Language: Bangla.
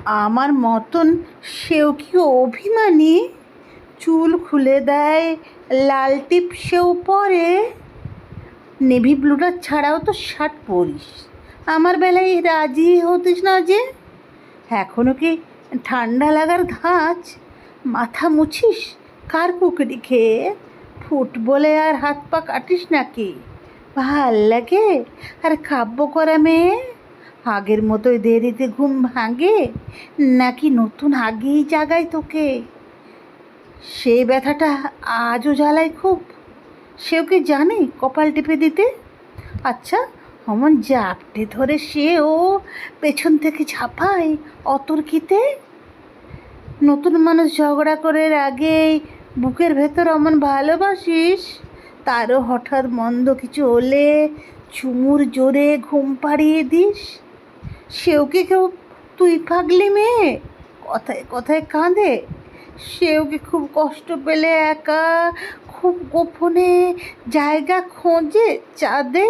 আমার মতন সেও কি অভিমানী? চুল খুলে দেয়, লাল টিপ সেও পরে। নেভি ব্লুটা ছাড়াও তো শার্ট পরিস, আমার বেলায় রাজি হতিস না যে? এখনো কি ঠান্ডা লাগার ধাঁচ? মাথা মুছিস কার পুকুরি খেয়ে? ফুটবলে আর হাত পা কাটিস নাকি? ভাল লাগে আর কাব্য করা মেয়ে? আগের মতোই দেরিতে ঘুম ভাঙে, নাকি নতুন আগেই জাগায় তোকে? সেই ব্যথাটা আজও জ্বালায় খুব। সেও কি জানে কপাল টিপে দিতে? আচ্ছা, অমন জাপটে ধরে সেও পেছন থেকে ঝাঁপায় অতর্কিতে। নতুন মানুষ ঝগড়া করে আগেই বুকের ভেতর অমন ভালোবাসিস, তারও হঠাৎ মন্দ কিছু হলে চুমুর জোরে ঘুম পাড়িয়ে দিস। সেও কি কেউ তুই পাগলি মেয়ে? কথায় কথায় কাঁদে। সেও কি খুব কষ্ট পেলে একা খুব গোপনে জায়গা খোঁজে চাঁদে?